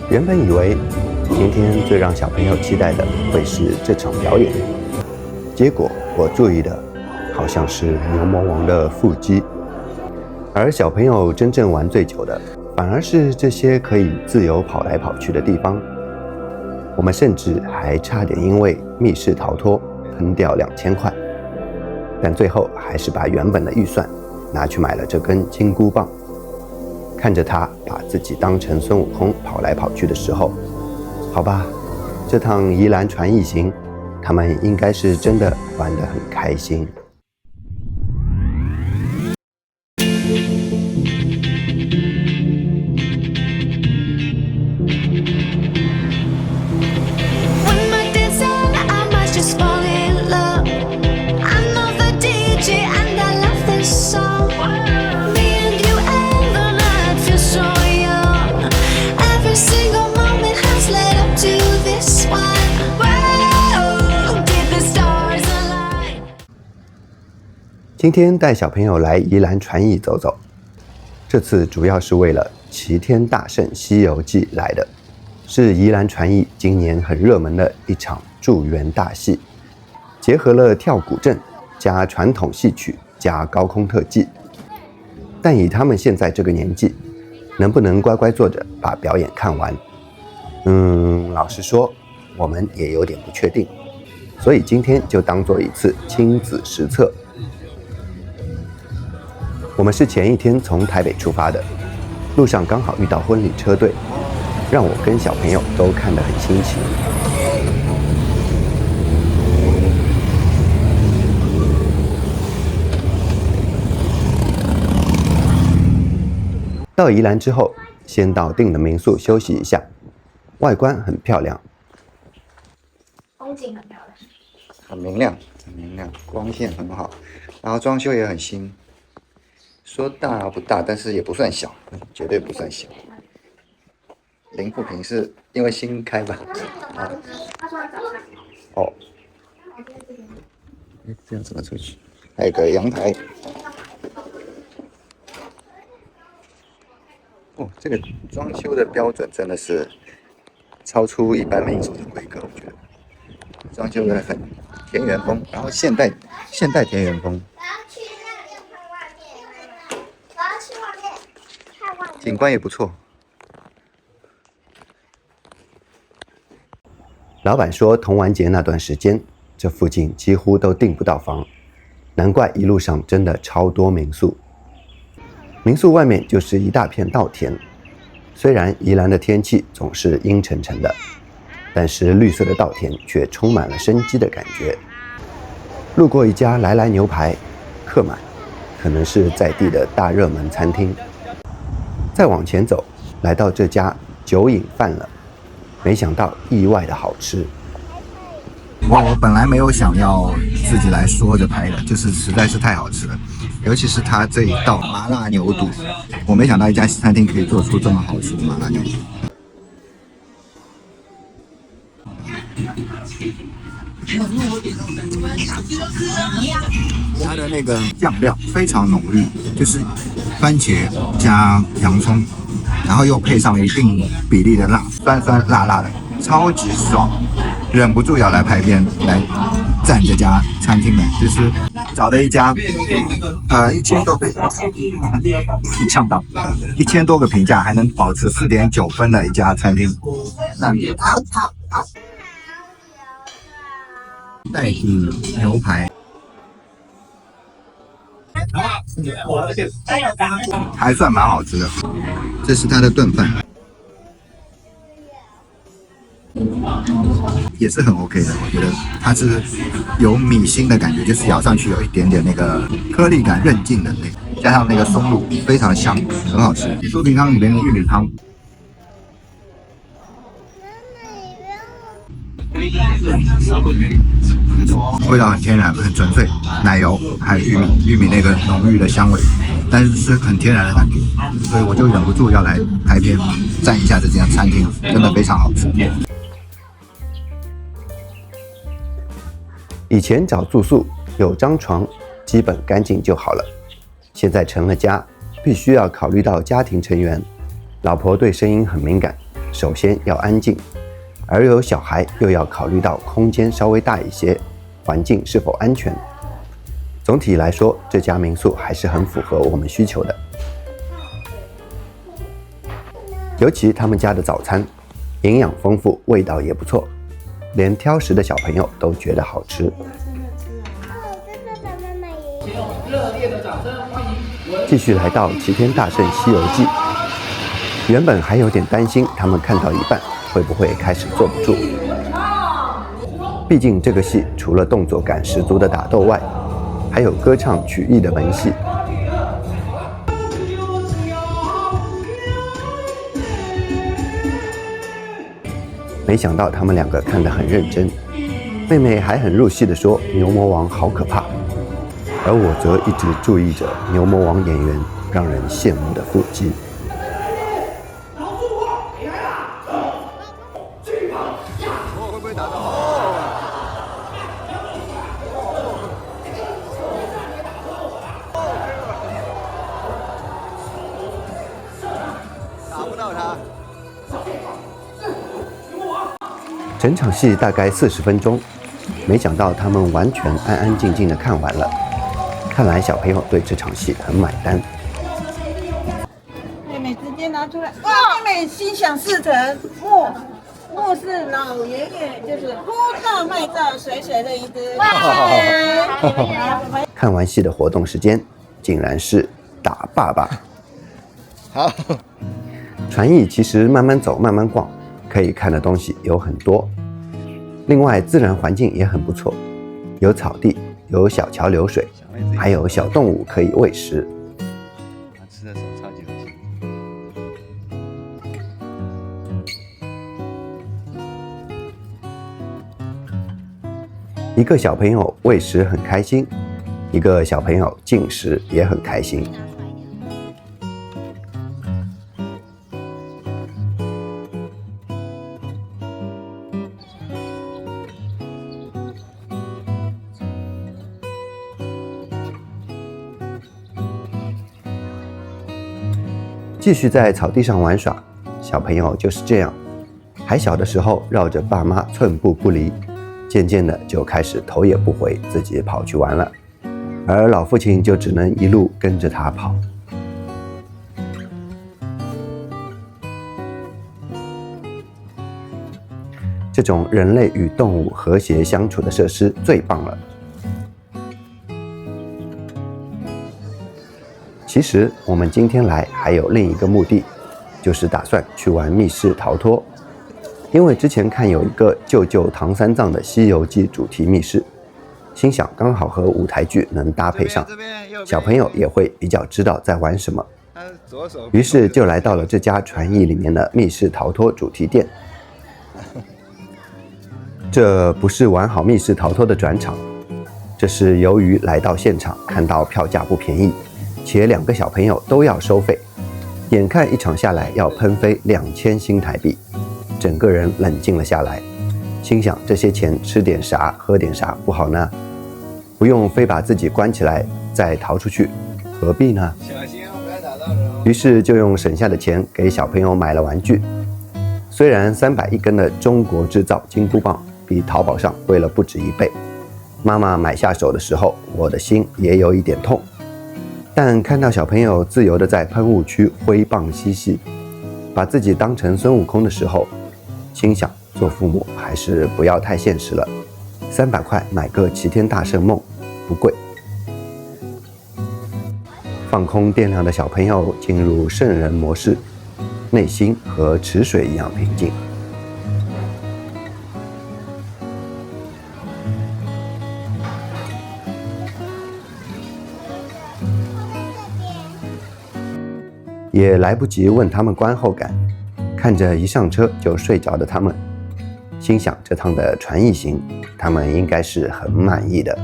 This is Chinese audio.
原本以为今天最让小朋友期待的会是这场表演，结果我注意的好像是牛魔王的腹肌，而小朋友真正玩最久的反而是这些可以自由跑来跑去的地方。我们甚至还差点因为密室逃脱喷掉2000块，但最后还是把原本的预算拿去买了这根金箍棒。看着他把自己当成孙悟空跑来跑去的时候，好吧，这趟宜兰传艺行，他们应该是真的玩得很开心。今天带小朋友来宜兰传艺走走，这次主要是为了齐天大圣西游记来的，是宜兰传艺今年很热门的一场助缘大戏，结合了跳古阵加传统戏曲加高空特技。但以他们现在这个年纪，能不能乖乖坐着把表演看完？老实说，我们也有点不确定，所以今天就当做一次亲子实测。我们是前一天从台北出发的，路上刚好遇到婚礼车队，让我跟小朋友都看得很新奇。到宜兰之后，先到订的民宿休息一下，外观很漂亮，风景很漂亮，很明亮，很明亮，光线很好，然后装修也很新。说大不大，但是也不算小，绝对不算小。零负评是因为新开吧？啊，哦，这样怎么出去？还有个阳台。哦，这个装修的标准真的是超出一般民宿的规格，我觉得装修的很田园风，然后现代田园风。景观也不错。老板说童玩节那段时间，这附近几乎都订不到房，难怪一路上真的超多民宿。民宿外面就是一大片稻田，虽然宜兰的天气总是阴沉沉的，但是绿色的稻田却充满了生机的感觉。路过一家来来牛排，客满，可能是在地的大热门餐厅。再往前走，来到这家酒饮饭了，没想到意外的好吃。我本来没有想要自己来说着拍的，就是实在是太好吃了，尤其是它这一道麻辣牛肚，我没想到一家餐厅可以做出这么好吃的麻辣牛肚。它的那个酱料非常浓郁，就是番茄加洋葱，然后又配上一定比例的辣，酸酸辣辣的，超级爽，忍不住要来拍片来赞这家餐厅的，就是找了一家1000多个呛到1000多个评价还能保持4.9分的一家餐厅。带子牛排还算蛮好吃的，这是它的炖饭，也是很 OK 的。我觉得它是有米心的感觉，就是咬上去有一点点那个颗粒感韧劲的那个，加上那个松露，非常香，很好吃。酥皮汤里面的玉米汤。味道很天然，很纯粹，奶油还有玉米那个浓郁的香味，但是是很天然的感觉，所以我就忍不住要来拍片赞一下这家餐厅，真的非常好吃。以前找住宿有张床，基本干净就好了，现在成了家，必须要考虑到家庭成员。老婆对声音很敏感，首先要安静，而有小孩又要考虑到空间稍微大一些，环境是否安全。总体来说，这家民宿还是很符合我们需求的。尤其他们家的早餐，营养丰富，味道也不错，连挑食的小朋友都觉得好吃。继续来到齐天大圣西游记，原本还有点担心他们看到一半会不会开始坐不住，毕竟这个戏除了动作感十足的打斗外，还有歌唱曲艺的文戏。没想到他们两个看得很认真，妹妹还很入戏地说牛魔王好可怕，而我则一直注意着牛魔王演员让人羡慕的腹肌。我会不会打到？打不到他。整场戏大概40分钟，没想到他们完全安安静静地看完了。看来小朋友对这场戏很买单。妹妹直接拿出来，哇！妹妹心想事成，末世老爷爷就是呼照卖照水水的一只。看完戏的活动时间，竟然是打爸爸。好，传艺其实慢慢走，慢慢逛，可以看的东西有很多。另外，自然环境也很不错，有草地，有小桥流水，还有小动物可以喂食。他吃的时候超级恶心。一个小朋友喂食很开心，一个小朋友进食也很开心。继续在草地上玩耍，小朋友就是这样，还小的时候绕着爸妈寸步不离，渐渐的就开始头也不回，自己跑去玩了，而老父亲就只能一路跟着他跑。这种人类与动物和谐相处的设施最棒了。其实我们今天来还有另一个目的，就是打算去玩密室逃脱。因为之前看有一个救救唐三藏的《西游记》主题密室，心想刚好和舞台剧能搭配上，小朋友也会比较知道在玩什么。于是就来到了这家传艺里面的密室逃脱主题店。这不是玩好密室逃脱的转场，这是由于来到现场看到票价不便宜，且2个小朋友都要收费，眼看一场下来要喷飞2000新台币，整个人冷静了下来，心想这些钱吃点啥喝点啥不好呢？不用非把自己关起来再逃出去，何必呢？小心哦，不要打到人哦。于是就用省下的钱给小朋友买了玩具。虽然300一根的中国制造金箍棒比淘宝上贵了不止1倍，妈妈买下手的时候，我的心也有一点痛。但看到小朋友自由地在喷雾区挥棒嬉戏，把自己当成孙悟空的时候，心想做父母还是不要太现实了，300块买个齐天大圣梦不贵。放空电量的小朋友进入圣人模式，内心和池水一样平静。也来不及问他们观后感，看着一上车就睡着的他们，心想这趟的传艺行，他们应该是很满意的。